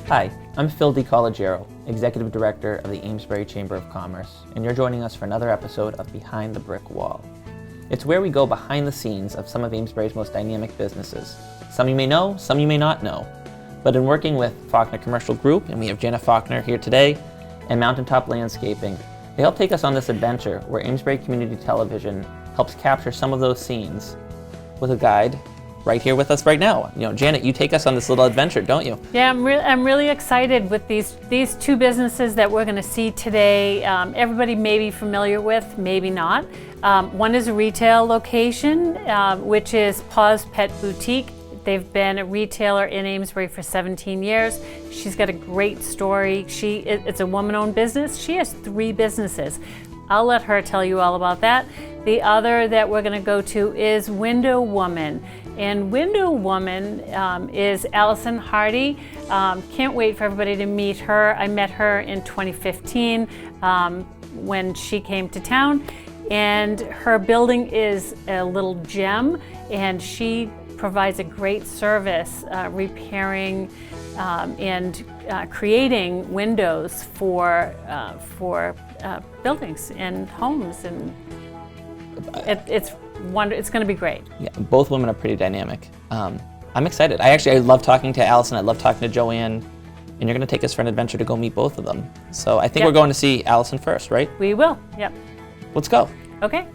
Hi, I'm Phil DiCollegiero, Executive Director of the Amesbury Chamber of Commerce, and you're joining us for another episode of Behind the Brick Wall. It's where we go behind the scenes of some of Amesbury's most dynamic businesses. Some you may know, some you may not know. But in working with Faulkner Commercial Group, and we have Jenna Faulkner here today, and Mountaintop Landscaping, they help take us on this adventure where Amesbury Community Television helps capture some of those scenes with a guide right here with us right now. You know, Janet, you take us on this little adventure, don't you? Yeah, I'm really excited with these two businesses that we're going to see today. Everybody may be familiar with, maybe not. One is a retail location, which is Paws Pet Boutique. They've been a retailer in Amesbury for 17 years. She's got a great story. It's a woman-owned business. She has 3 businesses. I'll let her tell you all about that. The other that we're going to go to is Window Woman. And Window Woman is Alison Hardy. Can't wait for everybody to meet her. I met her in 2015 when she came to town. And her building is a little gem, and she provides a great service repairing and creating windows for buildings and homes, and it's going to be great. Yeah, both women are pretty dynamic. I'm excited. I love talking to Alison. I love talking to Joanne, and you're going to take us for an adventure to go meet both of them. So I think we're going to see Alison first, right? We will. Yep. Let's go. Okay.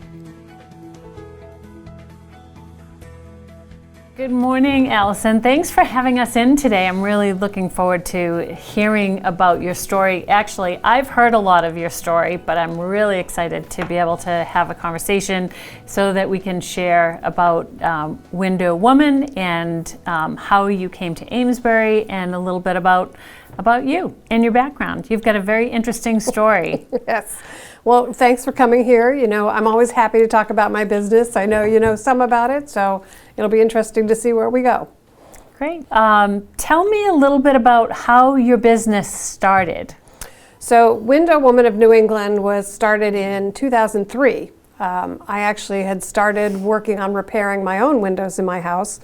Good morning, Alison. Thanks for having us in today. I'm really looking forward to hearing about your story. Actually, I've heard a lot of your story, but I'm really excited to be able to have a conversation so that we can share about Window Woman and how you came to Amesbury and a little bit about you and your background. You've got a very interesting story. Yes. Well, thanks for coming here. You know, I'm always happy to talk about my business. I know you know some about it, so it'll be interesting to see where we go. Great. Tell me a little bit about how your business started. So Window Woman of New England was started in 2003. I actually had started working on repairing my own windows in my house.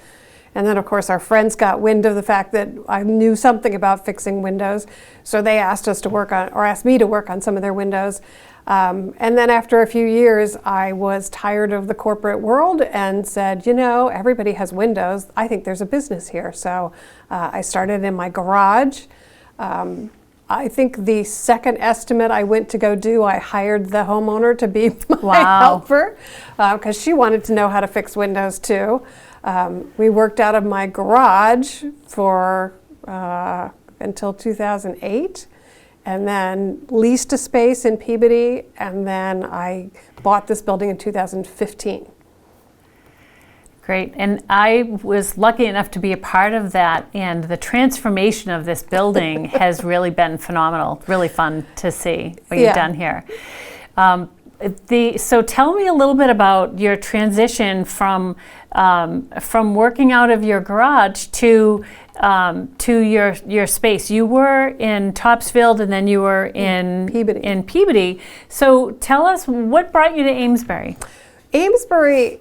And then, of course, our friends got wind of the fact that I knew something about fixing windows. So they asked us to work on, or asked me to work on some of their windows. And then after a few years, I was tired of the corporate world and said, you know, everybody has windows. I think there's a business here. So I started in my garage. I think the second estimate I went to go do, I hired the homeowner to be my helper because she wanted to know how to fix windows too. We worked out of my garage for until 2008. And then leased a space in Peabody, and then I bought this building in 2015. Great, and I was lucky enough to be a part of that, and the transformation of this building has really been phenomenal, really fun to see what you've done here. So tell me a little bit about your transition from working out of your garage to your space. You were in Topsfield and then you were in Peabody. So tell us, what brought you to Amesbury? Amesbury,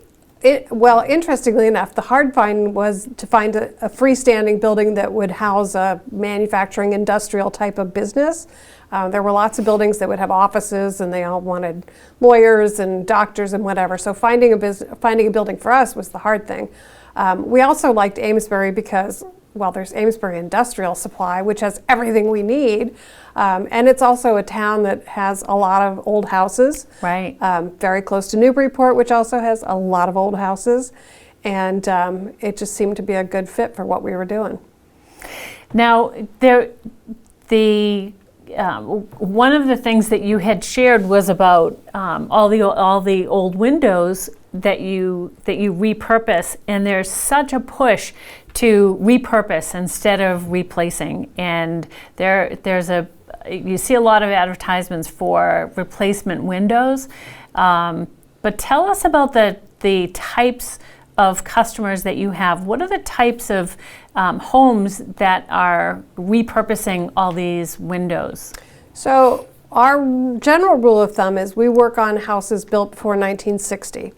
well, interestingly enough, the hard find was to find a freestanding building that would house a manufacturing industrial type of business. There were lots of buildings that would have offices, and they all wanted lawyers and doctors and whatever. So finding a building for us was the hard thing. We also liked Amesbury because, well, there's Amesbury Industrial Supply, which has everything we need, and it's also a town that has a lot of old houses. Right. Very close to Newburyport, which also has a lot of old houses, and it just seemed to be a good fit for what we were doing. Now, one of the things that you had shared was about all the old windows that you repurpose, and there's such a push to repurpose instead of replacing. And you see a lot of advertisements for replacement windows, but tell us about the types of customers that you have. What are the types of homes that are repurposing all these windows? So our general rule of thumb is we work on houses built before 1960.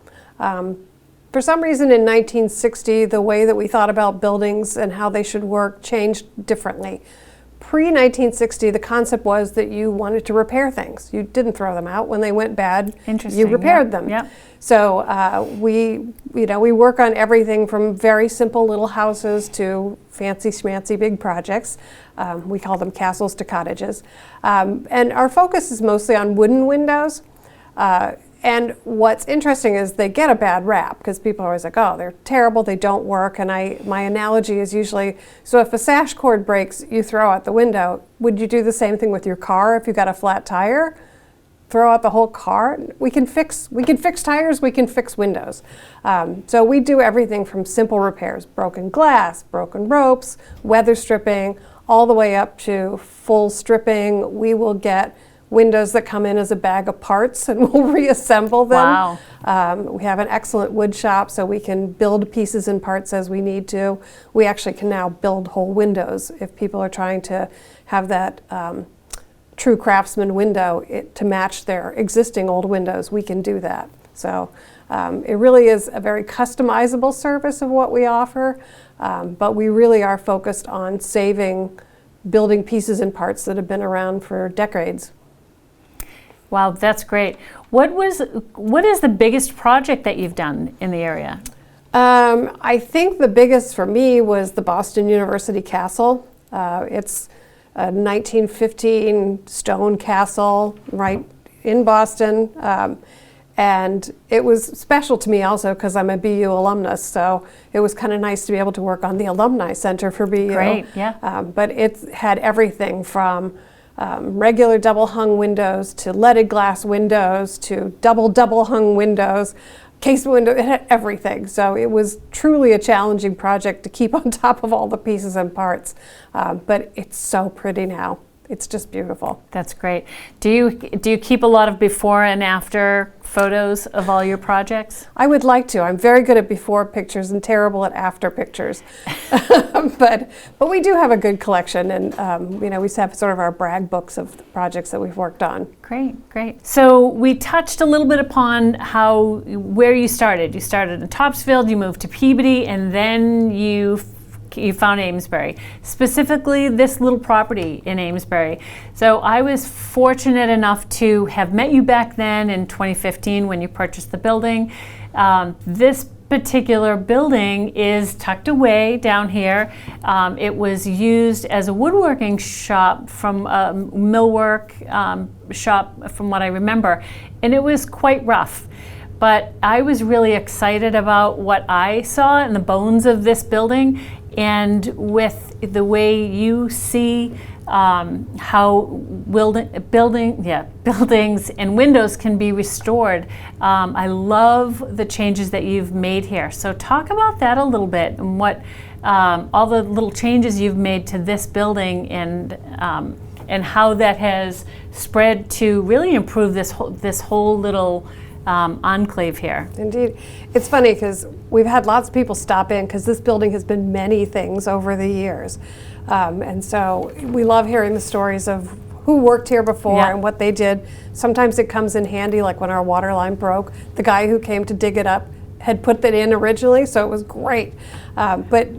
For some reason in 1960, the way that we thought about buildings and how they should work changed differently. Pre-1960, the concept was that you wanted to repair things. You didn't throw them out. When they went bad, Interesting. you repaired them. Yep. So we work on everything from very simple little houses to fancy schmancy big projects. We call them castles to cottages. And our focus is mostly on wooden windows. And what's interesting is they get a bad rap because people are always like, oh, they're terrible, they don't work. And my analogy is usually, so if a sash cord breaks, you throw out the window. Would you do the same thing with your car if you got a flat tire? Throw out the whole car? We can fix tires, we can fix windows. So we do everything from simple repairs, broken glass, broken ropes, weather stripping, all the way up to full stripping. We will get windows that come in as a bag of parts and we'll reassemble them. Wow. We have an excellent wood shop, so we can build pieces and parts as we need to. We actually can now build whole windows if people are trying to have that true craftsman window to match their existing old windows. We can do that. So it really is a very customizable service of what we offer, but we really are focused on building pieces and parts that have been around for decades. Wow, that's great. What is the biggest project that you've done in the area? I think the biggest for me was the Boston University Castle. It's a 1915 stone castle right in Boston. And it was special to me also because I'm a BU alumnus, so it was kind of nice to be able to work on the Alumni Center for BU. Great, yeah. But it had everything from regular double hung windows to leaded glass windows to double hung windows, casement window. It had everything. So it was truly a challenging project to keep on top of all the pieces and parts. But it's so pretty now. It's just beautiful. That's great. Do you keep a lot of before and after photos of all your projects? I would like to. I'm very good at before pictures and terrible at after pictures. but we do have a good collection, and we have sort of our brag books of the projects that we've worked on. Great. So we touched a little bit upon where you started. You started in Topsfield, you moved to Peabody, and then you found Amesbury, specifically this little property in Amesbury. So I was fortunate enough to have met you back then in 2015 when you purchased the building. This particular building is tucked away down here. It was used as a woodworking shop from a millwork shop from what I remember, and it was quite rough. But I was really excited about what I saw in the bones of this building, and with the way you see how buildings and windows can be restored. I love the changes that you've made here. So talk about that a little bit, and what all the little changes you've made to this building, and how that has spread to really improve this whole little enclave here. Indeed. It's funny because we've had lots of people stop in because this building has been many things over the years. And so we love hearing the stories of who worked here before and what they did. Sometimes it comes in handy, like when our water line broke, the guy who came to dig it up had put that in originally, so it was great. But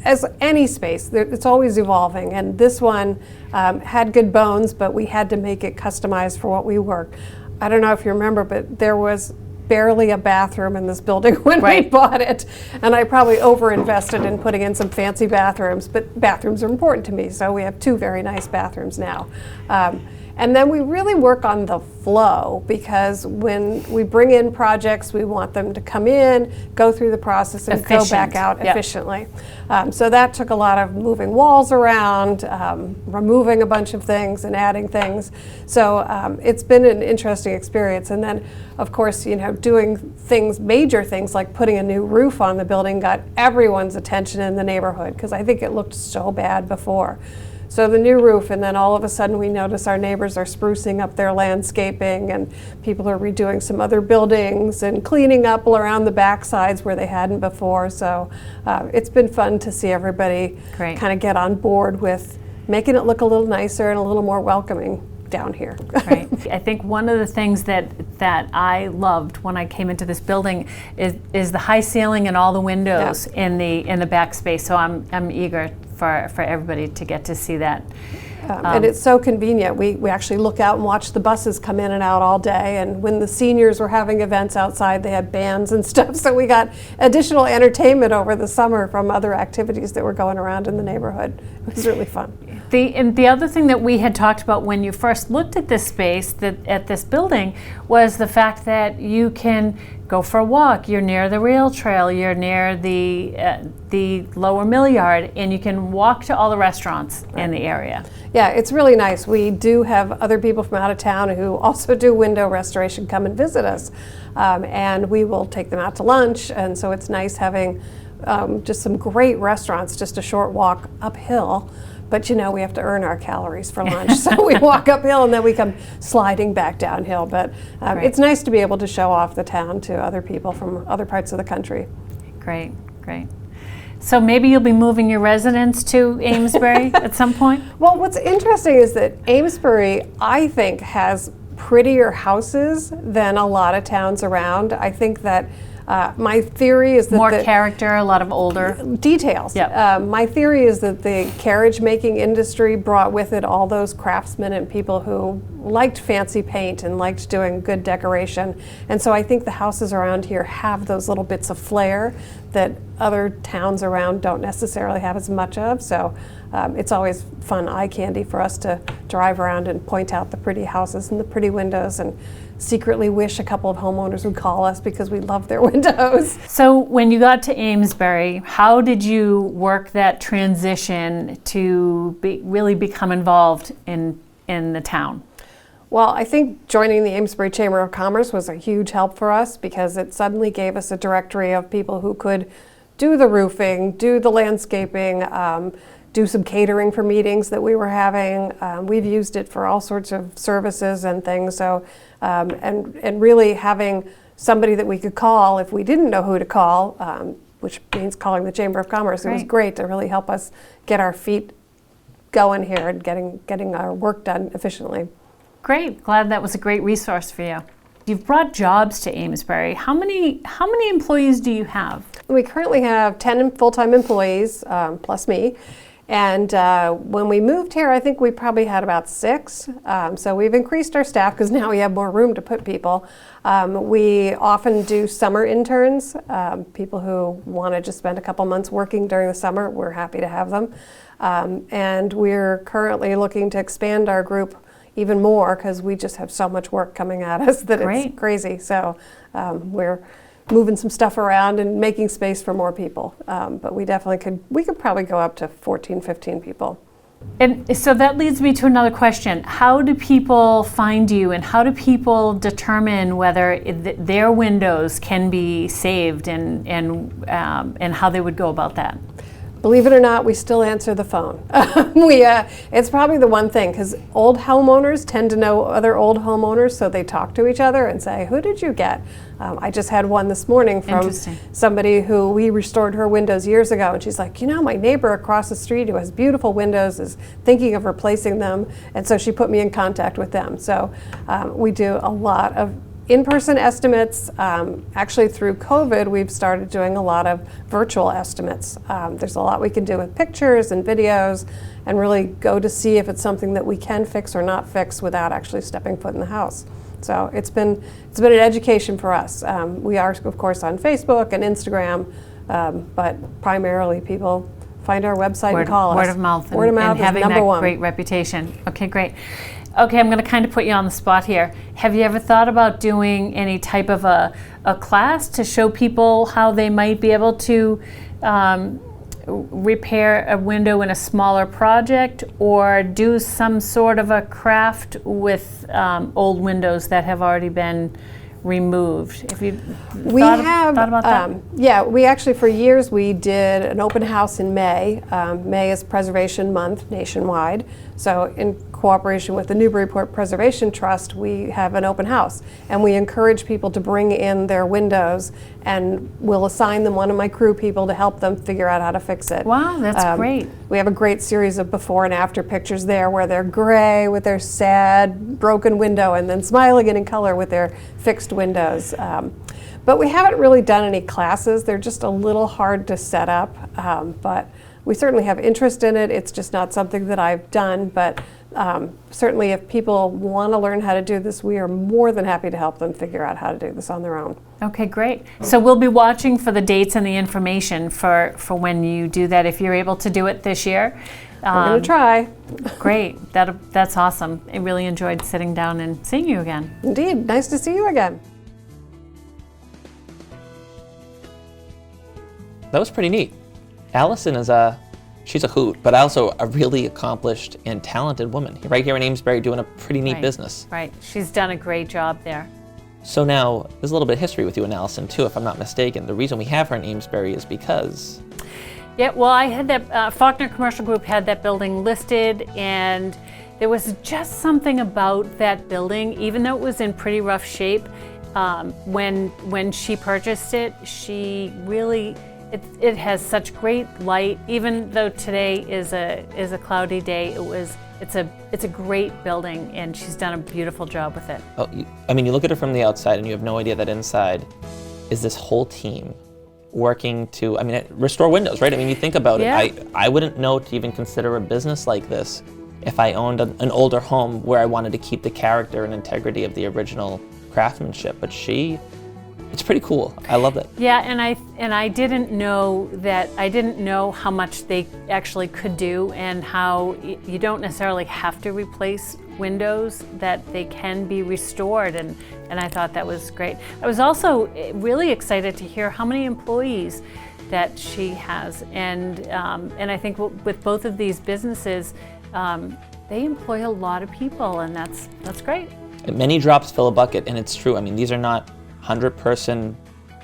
as any space, it's always evolving, and this one had good bones, but we had to make it customized for what we worked. I don't know if you remember, but there was barely a bathroom in this building when we bought it, and I probably overinvested in putting in some fancy bathrooms, but bathrooms are important to me, so we have 2 very nice bathrooms now. And then we really work on the flow, because when we bring in projects, we want them to come in, go through the process, and go back out efficiently. So that took a lot of moving walls around, removing a bunch of things and adding things. So it's been an interesting experience. And then, of course, doing major things like putting a new roof on the building got everyone's attention in the neighborhood, because I think it looked so bad before. So the new roof, and then all of a sudden we notice our neighbors are sprucing up their landscaping, and people are redoing some other buildings and cleaning up around the back sides where they hadn't before. So it's been fun to see everybody kind of get on board with making it look a little nicer and a little more welcoming down here. Right. I think one of the things that I loved when I came into this building is the high ceiling and all the windows in the back space. So I'm eager for everybody to get to see that. And it's so convenient. We actually look out and watch the buses come in and out all day. And when the seniors were having events outside, they had bands and stuff. So we got additional entertainment over the summer from other activities that were going around in the neighborhood. It was really fun. And the other thing that we had talked about when you first looked at this space, at this building, was the fact that you can go for a walk. You're near the rail trail. You're near the lower mill yard, and you can walk to all the restaurants in the area. Yeah, it's really nice. We do have other people from out of town who also do window restoration come and visit us, and we will take them out to lunch. And so it's nice having just some great restaurants, just a short walk uphill. But we have to earn our calories for lunch, so we walk uphill and then we come sliding back downhill. But it's nice to be able to show off the town to other people from other parts of the country. Great. So maybe you'll be moving your residence to Amesbury at some point? Well, what's interesting is that Amesbury, I think, has prettier houses than a lot of towns around. I think that my theory is that more character, a lot of older details. Yep. My theory is that the carriage making industry brought with it all those craftsmen and people who liked fancy paint and liked doing good decoration. And so I think the houses around here have those little bits of flair that other towns around don't necessarily have as much of. So it's always fun eye candy for us to drive around and point out the pretty houses and the pretty windows, and secretly wish a couple of homeowners would call us because we love their windows. So when you got to Amesbury, how did you work that transition to really become involved in the town? Well, I think joining the Amesbury Chamber of Commerce was a huge help for us because it suddenly gave us a directory of people who could do the roofing, do the landscaping, do some catering for meetings that we were having. We've used it for all sorts of services and things. So, and really having somebody that we could call if we didn't know who to call, which means calling the Chamber of Commerce. It was great to really help us get our feet going here and getting our work done efficiently. Great. Glad that was a great resource for you. You've brought jobs to Amesbury. How many employees do you have? We currently have 10 full-time employees, plus me. And when we moved here, I think we probably had about 6. So we've increased our staff because now we have more room to put people. We often do summer interns, people who want to just spend a couple months working during the summer. We're happy to have them. And we're currently looking to expand our group even more because we just have so much work coming at us that it's crazy. So we're moving some stuff around and making space for more people. But we could probably go up to 14, 15 people. And so that leads me to another question. How do people find you, and how do people determine whether their windows can be saved, and how they would go about that? Believe it or not, we still answer the phone. It's probably the one thing, because old homeowners tend to know other old homeowners, so they talk to each other and say, who did you get? I just had one this morning from somebody who we restored her windows years ago, and she's like, my neighbor across the street who has beautiful windows is thinking of replacing them, and so she put me in contact with them. So we do a lot of in-person estimates. Actually, through COVID, we've started doing a lot of virtual estimates. There's a lot we can do with pictures and videos, and really go to see if it's something that we can fix or not fix without actually stepping foot in the house. So it's been an education for us. We are, of course, on Facebook and Instagram, but primarily people find our website and call us. Word of mouth, and having number that one. Great reputation. Okay, great. Okay, I'm going to kind of put you on the spot here. Have you ever thought about doing any type of a class to show people how they might be able to repair a window in a smaller project, or do some sort of a craft with old windows that have already been removed? Have you thought about that? Yeah, we actually, for years, we did an open house in May. May is Preservation Month nationwide. So in cooperation with the Newburyport Preservation Trust, we have an open house, and we encourage people to bring in their windows, and we'll assign them one of my crew people to help them figure out how to fix it. Wow, that's great. We have a great series of before and after pictures there where they're gray with their sad, broken window, and then smiling and in color with their fixed windows. But we haven't really done any classes. They're just a little hard to set up, but we certainly have interest in it. It's just not something that I've done, but certainly if people want to learn how to do this, we are more than happy to help them figure out how to do this on their own. Okay, great. So we'll be watching for the dates and the information for when you do that, if you're able to do it this year. We're going to try. Great. That's awesome. I really enjoyed sitting down and seeing you again. Indeed. Nice to see you again. That was pretty neat. Alison is she's a hoot, but also a really accomplished and talented woman right here in Amesbury doing a pretty neat business. Right. She's done a great job there. So now, there's a little bit of history with you and Alison too, if I'm not mistaken. The reason we have her in Amesbury is because... Yeah, well, I had that, Faulkner Commercial Group had that building listed, and there was just something about that building, even though it was in pretty rough shape, when she purchased it, she really... It has such great light. Even though today is a cloudy day, it's a great building, and she's done a beautiful job with it. Oh, you look at it from the outside, and you have no idea that inside is this whole team working to, restore windows, right? You think about it. I wouldn't know to even consider a business like this if I owned an older home where I wanted to keep the character and integrity of the original craftsmanship. But it's pretty cool. I love it. Yeah, and I didn't know how much they actually could do, and how you don't necessarily have to replace windows, that they can be restored, and I thought that was great. I was also really excited to hear how many employees that she has, and I think with both of these businesses, they employ a lot of people, and that's great. Many drops fill a bucket, and it's true. These are not 100-person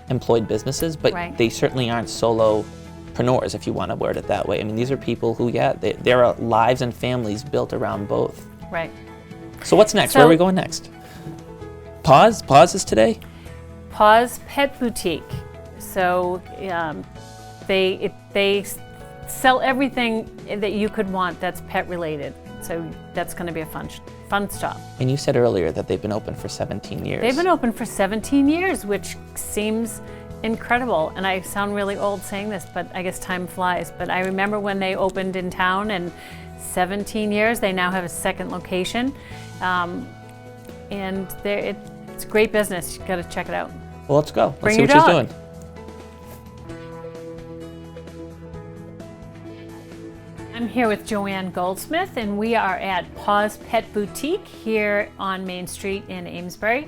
employed businesses, but they certainly aren't solopreneurs, if you want to word it that way. These are people who, there are lives and families built around both. Right. So what's next? Where are we going next? Paws? Paws is today? Paws Pet Boutique. So they sell everything that you could want that's pet related. So that's going to be a fun stop. And you said earlier that they've been open for 17 years. They've been open for 17 years, which seems incredible. And I sound really old saying this, but I guess time flies. But I remember when they opened in town, and 17 years, they now have a second location. And it's great business. You've got to check it out. Well, let's go. Let's Bring see your what she's dog. doing. I'm here with Joanne Goldsmith, and we are at Paws Pet Boutique here on Main Street in Amesbury.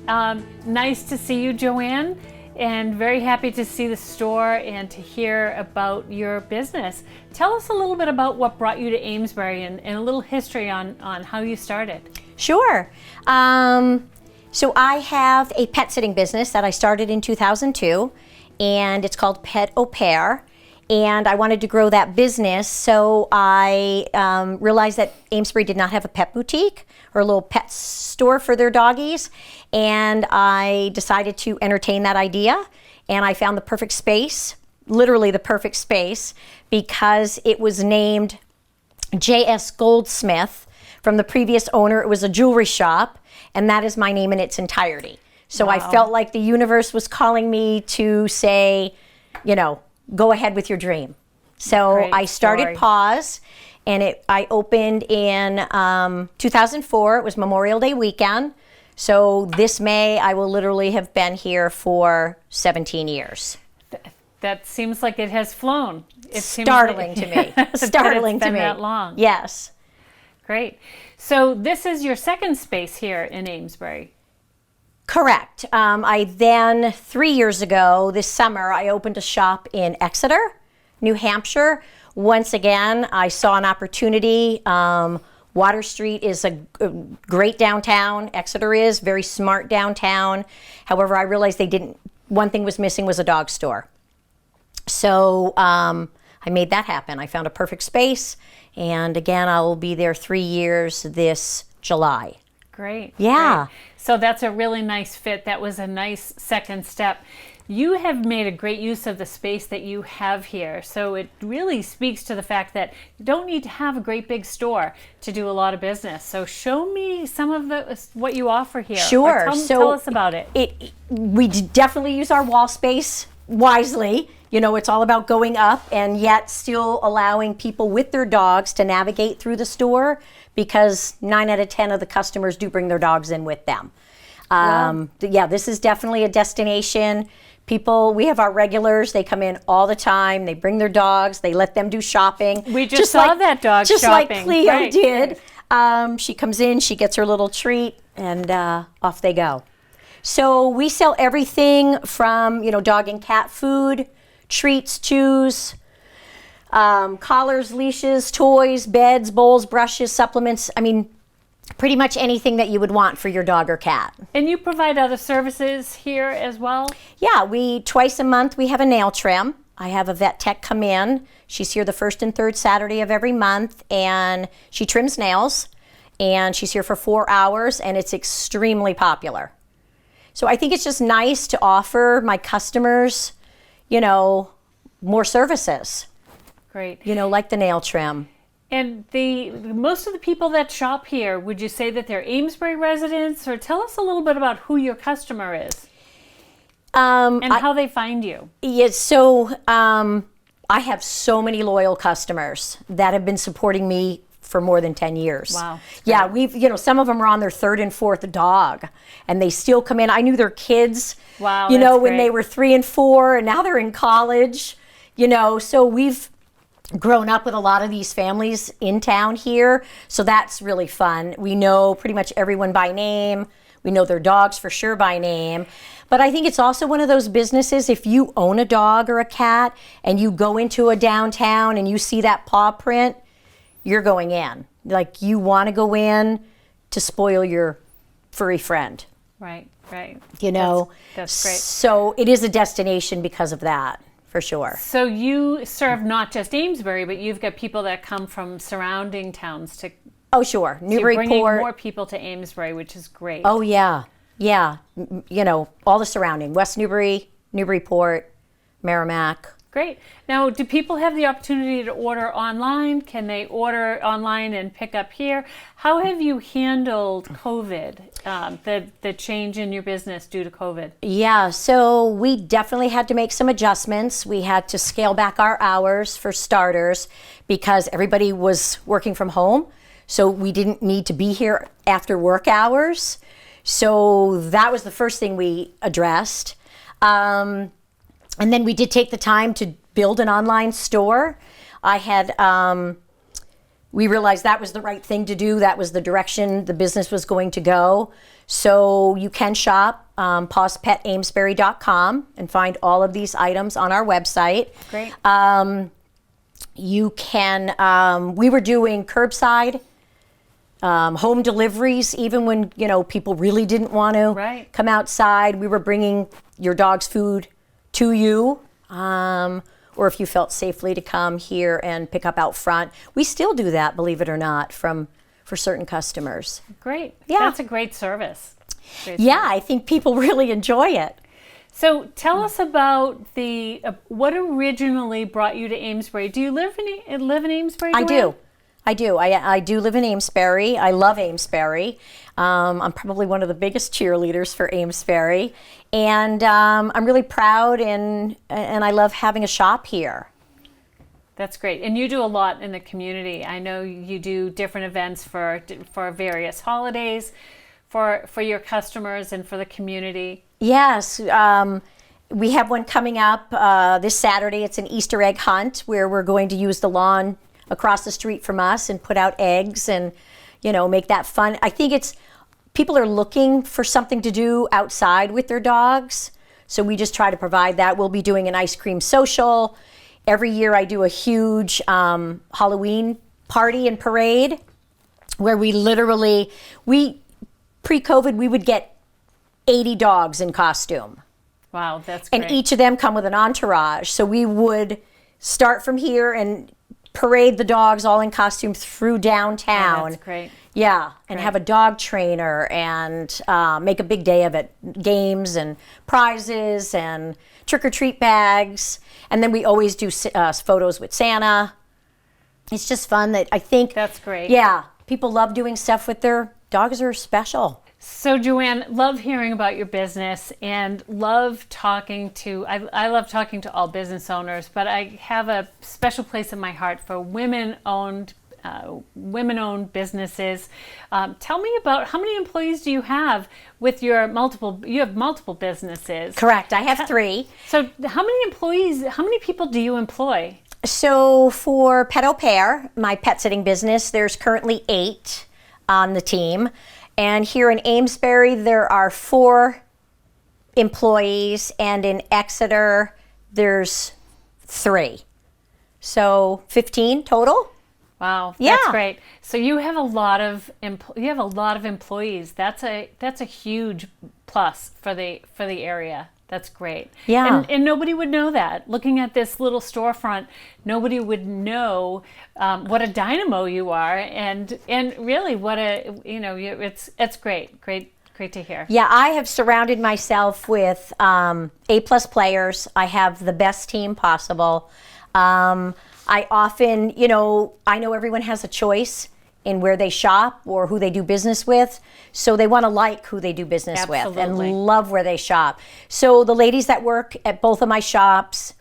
Nice to see you, Joanne, and very happy to see the store and to hear about your business. Tell us a little bit about what brought you to Amesbury, and a little history on how you started. Sure. So I have a pet sitting business that I started in 2002, and it's called Pet Au Pair. And I wanted to grow that business, so I realized that Amesbury did not have a pet boutique or a little pet store for their doggies, and I decided to entertain that idea, and I found the perfect space, literally the perfect space, because it was named J.S. Goldsmith from the previous owner. It was a jewelry shop, and that is my name in its entirety. So Wow. I felt like the universe was calling me to say, go ahead with your dream. So Great I started story. Paws, and I opened in 2004. It was Memorial Day weekend. So this May, I will literally have been here for 17 years. That seems like it has flown. It seems Startling like- to me. that Startling it's to been me. that long. Yes. Great. So this is your second space here in Amesbury. Correct. I then, 3 years ago, this summer, I opened a shop in Exeter, New Hampshire. Once again, I saw an opportunity. Water Street is a great downtown. Exeter is very smart downtown. However, I realized one thing was missing was a dog store. So I made that happen. I found a perfect space. And again, I will be there 3 years this July. Great. Yeah. Great. So that's a really nice fit. That was a nice second step. You have made a great use of the space that you have here. So it really speaks to the fact that you don't need to have a great big store to do a lot of business. So show me some of what you offer here. Sure. Or tell us about it. We definitely use our wall space wisely. It's all about going up and yet still allowing people with their dogs to navigate through the store, because 9 out of 10 of the customers do bring their dogs in with them. Yeah, this is definitely a destination. People, we have our regulars, they come in all the time, they bring their dogs, they let them do shopping. We just saw that dog just shopping. like Cleo Right. did. She comes in, she gets her little treat, and off they go. So we sell everything from, dog and cat food, treats, chews, collars, leashes, toys, beds, bowls, brushes, supplements. I mean, pretty much anything that you would want for your dog or cat. And you provide other services here as well? Yeah, twice a month we have a nail trim. I have a vet tech come in. She's here the first and third Saturday of every month, and she trims nails, and she's here for 4 hours, and it's extremely popular. So I think it's just nice to offer my customers, more services. Great. Like the nail trim. And most of the people that shop here, would you say that they're Amesbury residents? Or tell us a little bit about who your customer is and how they find you. Yeah, so I have so many loyal customers that have been supporting me for more than 10 years. Wow. Yeah, some of them are on their third and fourth dog, and they still come in. I knew their kids, wow, when they were 3 and 4, and now they're in college, so we've grown up with a lot of these families in town here, so that's really fun. We know pretty much everyone by name. We know their dogs for sure by name. But I think it's also one of those businesses, if you own a dog or a cat and you go into a downtown and you see that paw print, you're going in. Like, you want to go in to spoil your furry friend. Right. That's great. So it is a destination because of that. For sure. So you serve not just Amesbury, but you've got people that come from surrounding towns to. Oh, sure. You're bringing more people to Amesbury, which is great. Oh, yeah. All the surrounding. West Newbury, Newburyport, Merrimack. Great. Now, do people have the opportunity to order online? Can they order online and pick up here? How have you handled COVID, the change in your business due to COVID? Yeah, so we definitely had to make some adjustments. We had to scale back our hours for starters because everybody was working from home. So we didn't need to be here after work hours. So that was the first thing we addressed. And then we did take the time to build an online store. We realized that was the right thing to do. That was the direction the business was going to go. So you can shop pawspetaimesbury.com and find all of these items on our website. Great. You can, we were doing curbside, home deliveries, even when, people really didn't want to come outside. We were bringing your dog's food to you, or if you felt safely to come here and pick up out front. We still do that, believe it or not, for certain customers. Great. Yeah. That's a great service. I think people really enjoy it. So tell us about what originally brought you to Amesbury. Do you live in Amesbury, Joanne? I do. I do live in Amesbury. I love Amesbury. I'm probably one of the biggest cheerleaders for Amesbury. And I'm really proud and I love having a shop here. That's great. And you do a lot in the community. I know you do different events for various holidays for your customers and for the community. Yes. We have one coming up this Saturday. It's an Easter egg hunt where we're going to use the lawn across the street from us and put out eggs and, make that fun. I think people are looking for something to do outside with their dogs. So we just try to provide that. We'll be doing an ice cream social. Every year I do a huge Halloween party and parade where pre-COVID, we would get 80 dogs in costume. Wow, that's great. And each of them come with an entourage. So we would start from here and parade the dogs all in costume through downtown. Oh, that's great. Yeah, and have a dog trainer and make a big day of it. Games and prizes and trick-or-treat bags. And then we always do photos with Santa. It's just fun. I think that's great. Yeah, people love doing stuff with their dogs. Are special. So Joanne, love hearing about your business and love talking to, I love talking to all business owners, but I have a special place in my heart for women-owned women-owned businesses. Tell me about how many employees do you have with your you have multiple businesses. Correct. I have 3. So how many people do you employ? So for Pet Au Pair, my pet sitting business, there's currently 8 on the team. And here in Amesbury, there are 4 employees, and in Exeter, there's 3. So 15 total. Wow, Yeah. that's great. So you have a lot of employees. That's a huge plus for the area. That's great. Yeah. And nobody would know that. Looking at this little storefront, nobody would know what a dynamo you are, and really what it's great to hear. Yeah, I have surrounded myself with A+ players. I have the best team possible. I often, I know everyone has a choice in where they shop or who they do business with. So they want to like who they do business with and love where they shop. So the ladies that work at both of my shops,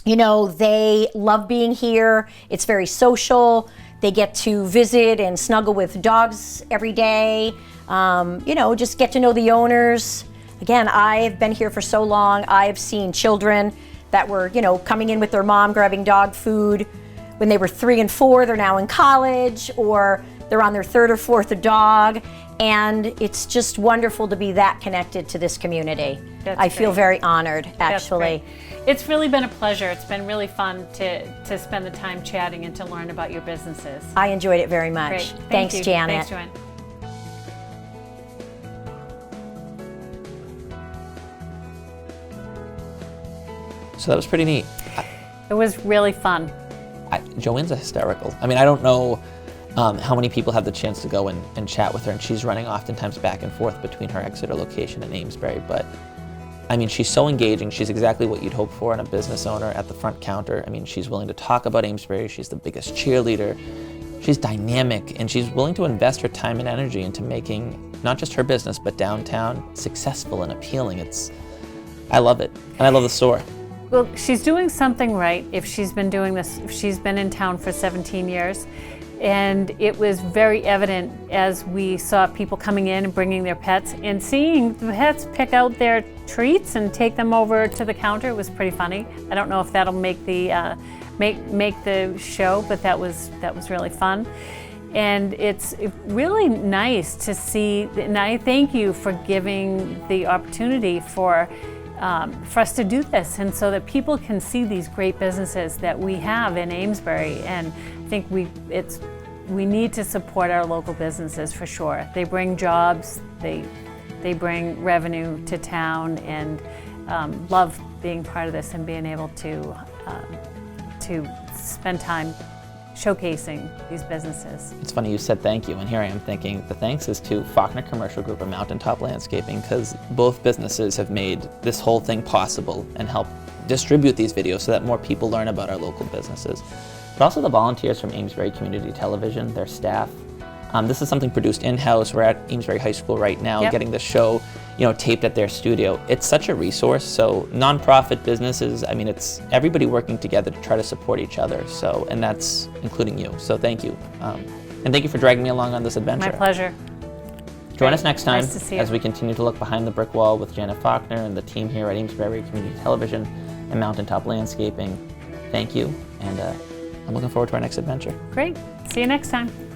they love being here. It's very social. They get to visit and snuggle with dogs every day. Just get to know the owners. Again, I've been here for so long. I've seen children that were, coming in with their mom, grabbing dog food. When they were 3 and 4, they're now in college, or they're on their 3rd or 4th dog. And it's just wonderful to be that connected to this community. I feel very honored, actually. It's really been a pleasure. It's been really fun to spend the time chatting and to learn about your businesses. I enjoyed it very much. Great. Thanks, you. Janet. Thanks, Joanne. So that was pretty neat. It was really fun. Joanne's hysterical. I mean, I don't know how many people have the chance to go and chat with her, and she's running oftentimes back and forth between her Exeter location and Amesbury, but I mean, she's so engaging. She's exactly what you'd hope for in a business owner at the front counter. I mean, she's willing to talk about Amesbury. She's the biggest cheerleader. She's dynamic, and she's willing to invest her time and energy into making not just her business, but downtown successful and appealing. I love it, and I love the store. Well, she's doing something right if she's been doing this. If she's been in town for 17 years. And it was very evident as we saw people coming in and bringing their pets, and seeing the pets pick out their treats and take them over to the counter. It was pretty funny. I don't know if that'll make the make the show, but that was really fun. And it's really nice to see, and I thank you for giving the opportunity for us to do this, and so that people can see these great businesses that we have in Amesbury. And I think we need to support our local businesses for sure. They bring jobs, they bring revenue to town, and love being part of this and being able to spend time showcasing these businesses. It's funny you said thank you, and here I am thinking the thanks is to Faulkner Commercial Group and Mountaintop Landscaping, because both businesses have made this whole thing possible and help distribute these videos so that more people learn about our local businesses. But also the volunteers from Amesbury Community Television, their staff. This is something produced in-house. We're at Amesbury High School right now, getting the show, taped at their studio. It's such a resource. So nonprofit businesses, I mean, it's everybody working together to try to support each other. So, and that's including you. So thank you. And thank you for dragging me along on this adventure. My pleasure. Join us next time Nice to see you. as we continue to look behind the brick wall with Janet Faulkner and the team here at Amesbury Community Television and Mountaintop Landscaping. Thank you, and I'm looking forward to our next adventure. Great. See you next time.